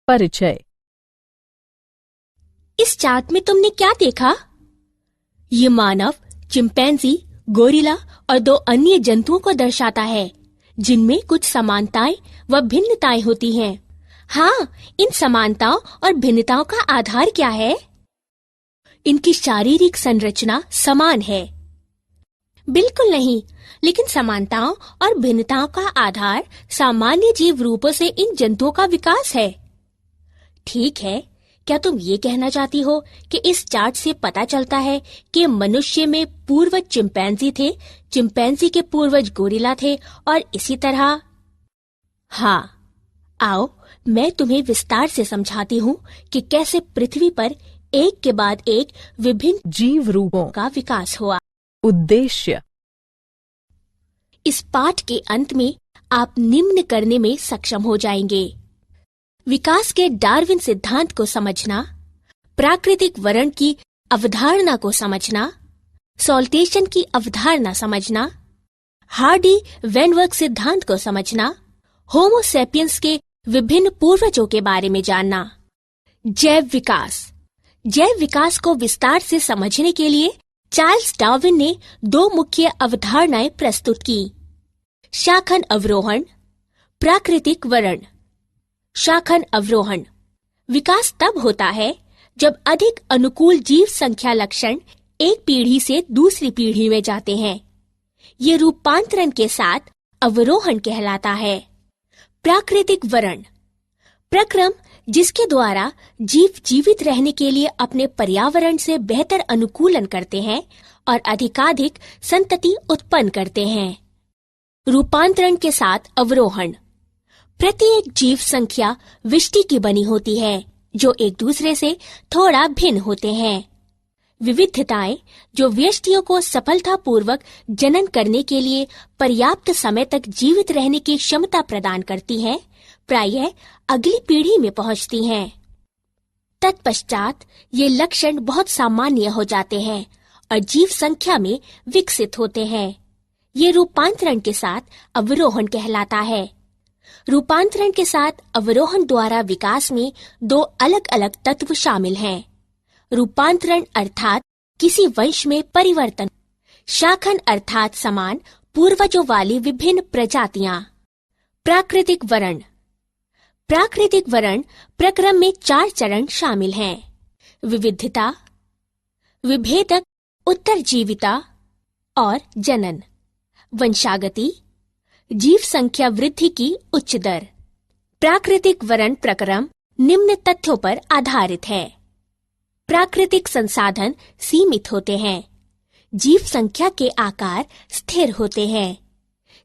परिचय। इस चार्ट में तुमने क्या देखा? ये मानव, चिंपैंजी, गोरिल्ला और 2 अन्य जंतुओं को दर्शाता है, जिनमें कुछ समानताएं व भिन्नताएं होती हैं। हाँ, इन समानताओं और भिन्नताओं का आधार क्या है? इनकी शारीरिक संरचना समान है? बिल्कुल नहीं, लेकिन समानताओं और भिन्नताओं का आधार सामान्य जीव रूपों से इन जंतुओं का विकास है। ठीक है, क्या तुम ये कहना चाहती हो कि इस चार्ट से पता चलता है कि मनुष्य में पूर्वज चिंपैंजी थे, चिंपैंजी के पूर्वज गोरिल्ला थे और इसी तरह? हाँ, आओ मैं तुम्हें विस्तार से समझाती हूँ कि कैसे पृथ्वी पर एक के बाद एक विभिन्न जीव रूपों का विकास हुआ। उद्देश्य। इस पाठ के अंत में आप निम्न करने में सक्षम हो जाएंगे: विकास के डार्विन सिद्धांत को समझना, प्राकृतिक वर्ण की अवधारणा को समझना, सॉल्टेशन की अवधारणा समझना, हार्डी वेनवर्क सिद्धांत को समझना, होमो सेपियंस के विभिन्न पूर्वजों के बारे में जानना। जैव विकास। जैव विकास को विस्तार से समझने के लिए चार्ल्स डार्विन ने 2 मुख्य अवधारणाएं प्रस्तुत की: शाखन अवरोहण, प्राकृतिक वर्ण। शाखन अवरोहण। विकास तब होता है जब अधिक अनुकूल जीव संख्या लक्षण एक पीढ़ी से दूसरी पीढ़ी में जाते हैं। ये रूपांतरण के साथ अवरोहण कहलाता है। प्राकृतिक वर्ण। प्रक्रम जिसके द्वारा जीव जीवित रहने के लिए अपने पर्यावरण से बेहतर अनुकूलन करते हैं और अधिकाधिक संतति उत्पन्न करते हैं। रूपांतरण के साथ अवरोहण। प्रत्येक जीव संख्या विष्टि की बनी होती है, जो एक दूसरे से थोड़ा भिन्न होते हैं। विविधताएं जो व्यष्टियों को सफलतापूर्वक जनन करने के लिए पर्याप्त समय तक जीवित रहने की क्षमता प्रदान करती हैं, प्रायः अगली पीढ़ी में पहुंचती हैं। तत्पश्चात ये लक्षण बहुत सामान्य हो जाते हैं और जीव संख्या में विकसित होते हैं। ये रूपांतरण के साथ अवरोहण कहलाता है। रूपांतरण के साथ अवरोहण द्वारा विकास में 2 अलग-अलग तत्व शामिल हैं: रूपांतरण अर्थात किसी वंश में परिवर्तन, शाखन अर्थात समान पूर्वजों वाली विभिन्न प्रजातियां। प्राकृतिक वर्ण। प्राकृतिक वर्ण प्रक्रम में 4 चरण शामिल हैं: विविधता, विभेदक उत्तरजीविता और जनन। वंशागति, जीव संख्या वृद्धि की उच्च दर। प्राकृतिक वर्ण प्रक्रम निम्न तथ्यों पर आधारित है: प्राकृतिक संसाधन सीमित होते हैं, जीव संख्या के आकार स्थिर होते हैं,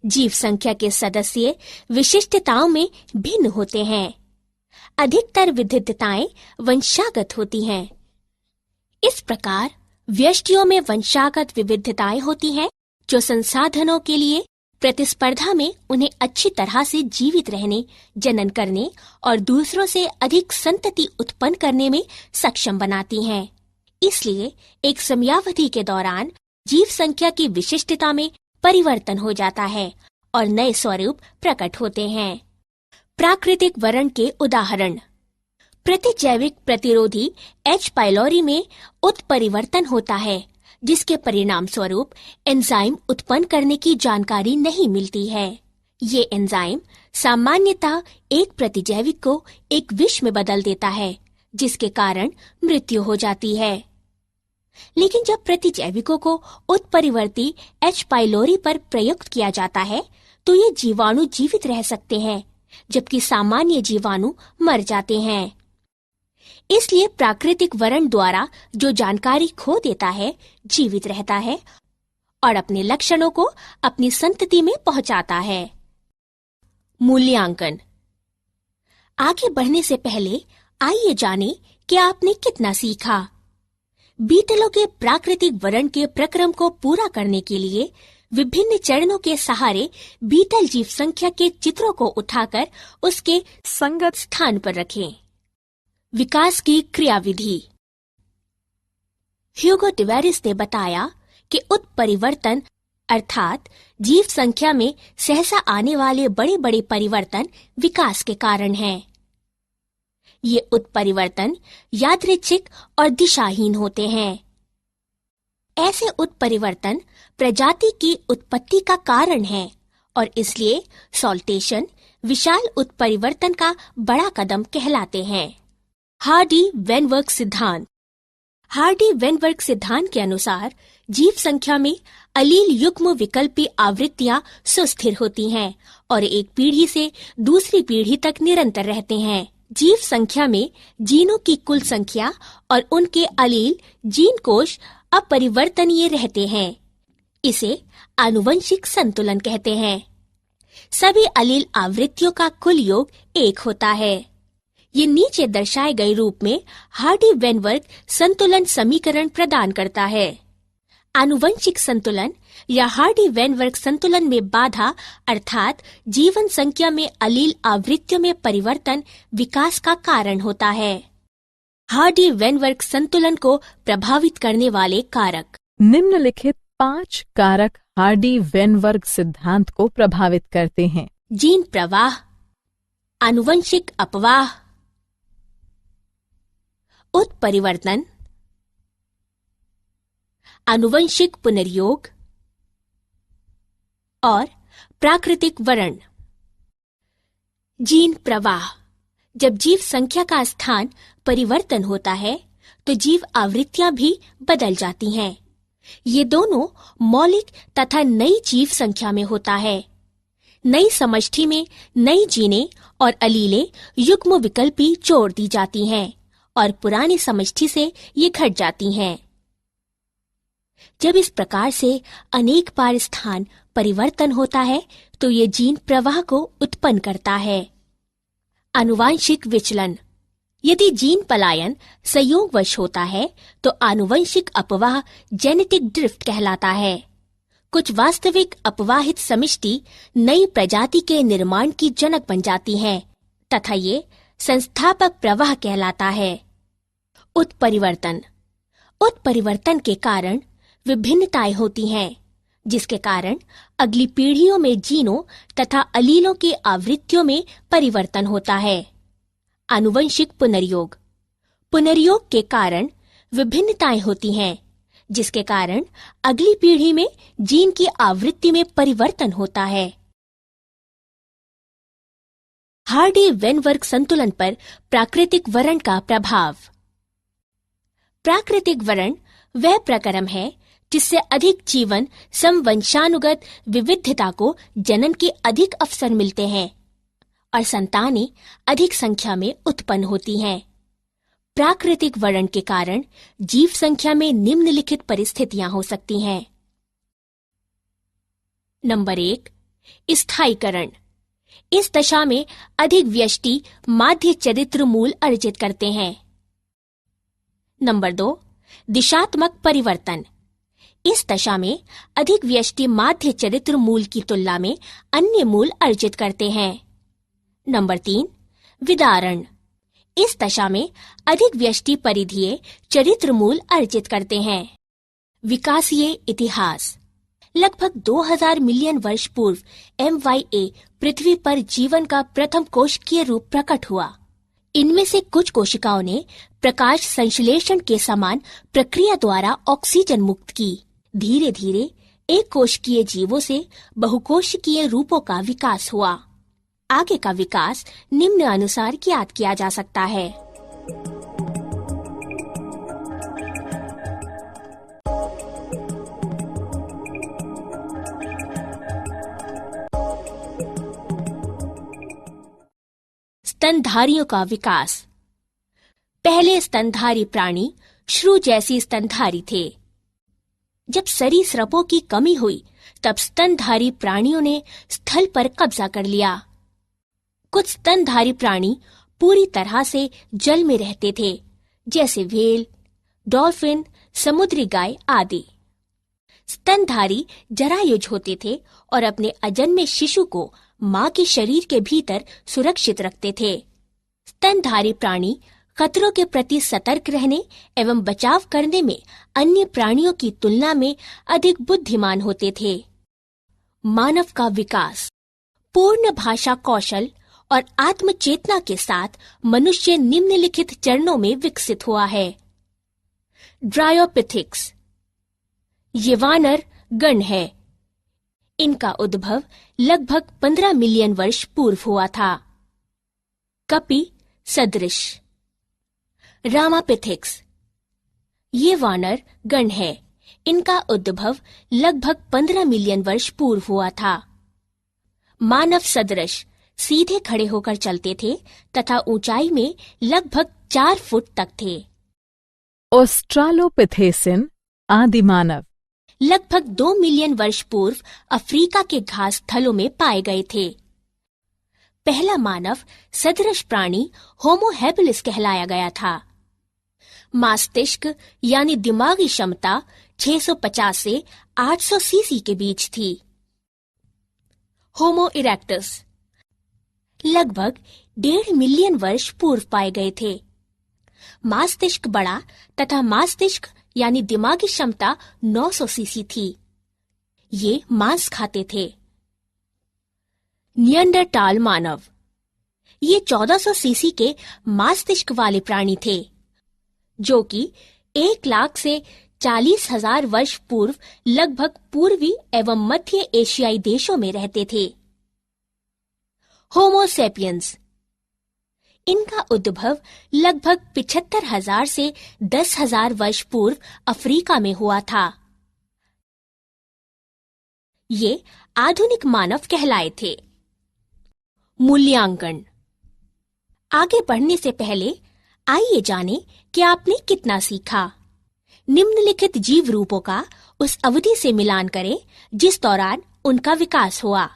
जीव संख्या के सदस्य विशिष्टताओं में भिन्न होते हैं, अधिकतर विविधताएं वंशागत होती हैं। इस प्रकार व्यष्टियों में वंशागत विविधताएं होती हैं, जो संसाधनों के लिए प्रतिस्पर्धा में उन्हें अच्छी तरह से जीवित रहने, जनन करने और दूसरों से अधिक संतति उत्पन्न करने में सक्षम बनाती हैं। इसलिए एक समयावधि के दौरान जीव संख्या की विशिष्टता में परिवर्तन हो जाता है और नए स्वरूप प्रकट होते हैं। प्राकृतिक वर्ण के उदाहरण: प्रतिजैविक प्रतिरोधी H. पाइलोरी में उत्परिवर्तन होता है, जिसके परिणाम स्वरूप एंजाइम उत्पन्न करने की जानकारी नहीं मिलती है। ये एंजाइम सामान्यतः एक प्रतिजैविक को एक विष में बदल देता है, जिसके कारण मृत्यु हो जाती है। लेकिन जब प्रतिजैविकों को उत्परिवर्ती H. पाइलोरी पर प्रयुक्त किया जाता है, तो ये जीवाणु जीवित रह सकते हैं, जबकि सामान्य जीवाणु मर जाते हैं। इसलिए प्राकृतिक वर्ण द्वारा जो जानकारी खो देता है, जीवित रहता है और अपने लक्षणों को अपनी संतति में पहुंचाता है। मूल्यांकन। आगे बढ़ने से पहले आइए जानें कि आपने कितना सीखा। बीटलों के प्राकृतिक वर्ण के प्रक्रम को पूरा करने के लिए विभिन्न चरणों के सहारे बीटल जीव संख्या के चित्रों को उठाकर उसके संगत स्थान पर रखें। विकास की क्रियाविधि। ह्यूगो डिवेरिस ने बताया कि उत्परिवर्तन अर्थात जीव संख्या में सहसा आने वाले बड़े बड़े परिवर्तन विकास के कारण हैं। ये उत्परिवर्तन यादृच्छिक और दिशाहीन होते हैं। ऐसे उत्परिवर्तन प्रजाति की उत्पत्ति का कारण है और इसलिए सॉल्टेशन विशाल उत्परिवर्तन का बड़ा कदम कहलाते हैं। हार्डी-वेनवर्ग सिद्धांत। हार्डी-वेनवर्ग सिद्धांत के अनुसार जीव संख्या में अलील युग्म विकल्पी आवृत्तियां सुस्थिर होती हैं और एक पीढ़ी से दूसरी पीढ़ी तक निरंतर रहते हैं। जीव संख्या में जीनों की कुल संख्या और उनके अलील जीन कोश अपरिवर्तनीय रहते हैं। इसे आनुवंशिक संतुलन कहते हैं। सभी अलील आवृत्तियों का कुल योग 1 होता है। ये नीचे दर्शाए गए रूप में हार्डी-वेनवर्ग संतुलन समीकरण प्रदान करता है। आनुवंशिक संतुलन या हार्डी-वेनवर्ग संतुलन में बाधा अर्थात जीवन संख्या में अलील आवृत्तियों में परिवर्तन विकास का कारण होता है। हार्डी-वेनवर्ग संतुलन को प्रभावित करने वाले कारक। निम्नलिखित 5 कारक हार्डी-वेनवर्ग सिद्धांत को प्रभावित करते हैं। जीन प्रवाह, आनुवंशिक अपवाह, उत्परिवर्तन, आनुवंशिक पुनर्योग और प्राकृतिक वर्ण। जीन प्रवाह। जब जीव संख्या का स्थान परिवर्तन होता है तो जीव आवृत्तियां भी बदल जाती हैं। ये दोनों मौलिक तथा नई जीव संख्या में होता है। नई समष्टि में नई जीनें और अलीलें युग्म विकल्पी जोड़ दी जाती हैं और पुरानी समष्टि से ये घट जाती हैं। जब इस प्रकार से अनेक बार स्थान परिवर्तन होता है तो ये जीन प्रवाह को उत्पन्न करता है। आनुवांशिक विचलन। यदि जीन पलायन संयोगवश होता है तो आनुवंशिक अपवाह जेनेटिक ड्रिफ्ट कहलाता है। कुछ वास्तविक अपवाहित समष्टि नई प्रजाति के निर्माण की जनक बन जाती हैं तथा ये संस्थापक प्रवाह कहलाता है। उत्परिवर्तन। उत्परिवर्तन के कारण विभिन्नताएं होती हैं, जिसके कारण अगली पीढ़ियों में जीनों तथा अलीलों की आवृत्तियों में परिवर्तन होता है। आनुवंशिक पुनर्योग। पुनर्योग के कारण विभिन्नताएं होती हैं, जिसके कारण अगली पीढ़ी में जीन की आवृत्ति में परिवर्तन होता है। हार्डी-वेनवर्ग संतुलन पर प्राकृतिक वर्ण का प्रभाव। प्राकृतिक वर्ण वह प्रक्रम है जिससे अधिक जीवन समवंशानुगत विविधता को जन्म के अधिक अवसर मिलते हैं और संतानें अधिक संख्या में उत्पन्न होती हैं। प्राकृतिक वर्ण के कारण जीव संख्या में निम्नलिखित परिस्थितियां हो सकती हैं। नंबर 1, स्थायीकरण। इस दशा में अधिक व्यष्टि माध्य चरित्र मूल अर्जित करते हैं। नंबर 2, दिशात्मक परिवर्तन। इस दशा में अधिक व्यष्टि माध्य चरित्र मूल की तुलना में अन्य मूल अर्जित करते हैं। नंबर 3, विदारण। इस दशा में अधिक व्यष्टि परिधीय चरित्र मूल अर्जित करते हैं। विकासीय इतिहास। लगभग 2000 मिलियन वर्ष पूर्व MYA पृथ्वी पर जीवन का प्रथम कोशिकीय रूप प्रकट हुआ। इनमें से कुछ कोशिकाओं ने प्रकाश संश्लेषण के समान प्रक्रिया द्वारा ऑक्सीजन मुक्त की। धीरे धीरे एक कोशिकीय जीवों से बहुकोशिकीय रूपों का विकास हुआ। आगे का विकास निम्न अनुसार ज्ञात किया जा सकता है। स्तनधारियों का विकास। पहले स्तनधारी प्राणी श्रू जैसी स्तनधारी थे। जब सरीसृपों की कमी हुई तब स्तनधारी प्राणियों ने स्थल पर कब्जा कर लिया। कुछ स्तनधारी प्राणी पूरी तरह से जल में रहते थे, जैसे व्हेल, डॉल्फिन, समुद्री गाय आदि। स्तनधारी जरायुज होते थे और अपने अजन्मे शिशु को मां के शरीर के भीतर सुरक्षित रखते थे। स्तनधारी प्राणी खतरों के प्रति सतर्क रहने एवं बचाव करने में अन्य प्राणियों की तुलना में अधिक बुद्धिमान होते थे। मानव का विकास। पूर्ण भाषा कौशल और आत्मचेतना के साथ मनुष्य निम्नलिखित चरणों में विकसित हुआ है। ड्रायोपिथिक्स, ये वानर गण है। इनका उद्भव लगभग 15 मिलियन वर्ष पूर्व हुआ था। कपि सदृश। रामापिथिक्स, ये वानर गण है। इनका उद्भव लगभग 15 मिलियन वर्ष पूर्व हुआ था। मानव सदृश, सीधे खड़े होकर चलते थे तथा ऊंचाई में लगभग 4 फुट तक थे। ऑस्ट्रालोपिथेसिन, आदि मानव, लगभग 2 मिलियन वर्ष पूर्व अफ्रीका के घास स्थलों में पाए गए थे। पहला मानव सदृश प्राणी होमो हैबिलिस कहलाया गया था। मस्तिष्क यानी दिमागी क्षमता 650 से 800 सीसी के बीच थी। होमो इरेक्टस लगभग 1.5 मिलियन वर्ष पूर्व पाए गए थे। मस्तिष्क बड़ा तथा मस्तिष्क यानी दिमागी क्षमता 900 सीसी थी। ये मांस खाते थे। नियंडरटाल मानव, ये 1400 सीसी के मस्तिष्क वाले प्राणी थे, जो कि 1 लाख से 40,000 वर्ष पूर्व लगभग पूर्वी एवं मध्य एशियाई देशों में रहते थे। होमो सेपियंस, इनका उद्भव लगभग 75,000 से 10,000 वर्ष पूर्व अफ्रीका में हुआ था। ये आधुनिक मानव कहलाए थे। मूल्यांकन। आगे बढ़ने से पहले आइए जानें कि आपने कितना सीखा। निम्नलिखित जीव रूपों का उस अवधि से मिलान करें जिस दौरान उनका विकास हुआ।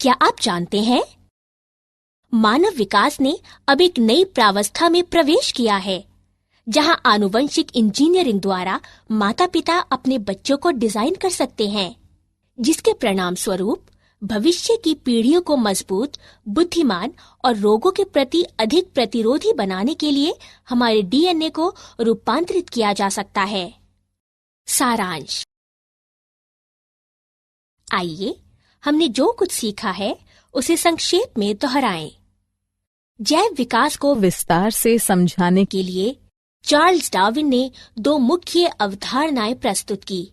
क्या आप जानते हैं, मानव विकास ने अब एक नई प्रावस्था में प्रवेश किया है, जहां आनुवंशिक इंजीनियरिंग द्वारा माता-पिता अपने बच्चों को डिजाइन कर सकते हैं, जिसके परिणाम स्वरूप भविष्य की पीढ़ियों को मजबूत, बुद्धिमान और रोगों के प्रति अधिक प्रतिरोधी बनाने के लिए हमारे डीएनए को रूपांतरित किया जा सकता है। सारांश। आइए हमने जो कुछ सीखा है उसे संक्षेप में दोहराएं। जैव विकास को विस्तार से समझाने के लिए चार्ल्स डार्विन ने 2 मुख्य अवधारणाएं प्रस्तुत की,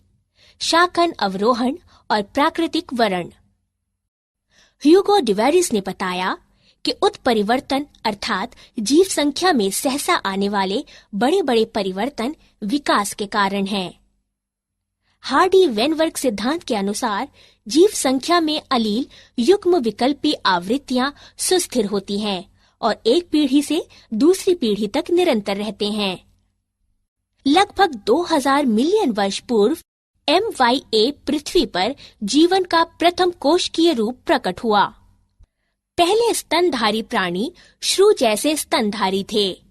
शाकन अवरोहण और प्राकृतिक वरण। ह्यूगो डिवेरिस ने बताया कि उत्परिवर्तन अर्थात जीव संख्या में सहसा आने वाले बड़े बड़े परिवर्तन विकास के कारण हैं। हार्डी वेनवर्ग सिद्धांत के अनुसार जीव संख्या में अलील युग्म विकल्पी आवृत्तियां सुस्थिर होती हैं और एक पीढ़ी से दूसरी पीढ़ी तक निरंतर रहते हैं। लगभग 2000 मिलियन वर्ष पूर्व MYA पृथ्वी पर जीवन का प्रथम कोशिकीय रूप प्रकट हुआ। पहले स्तनधारी प्राणी श्रू जैसे स्तनधारी थे।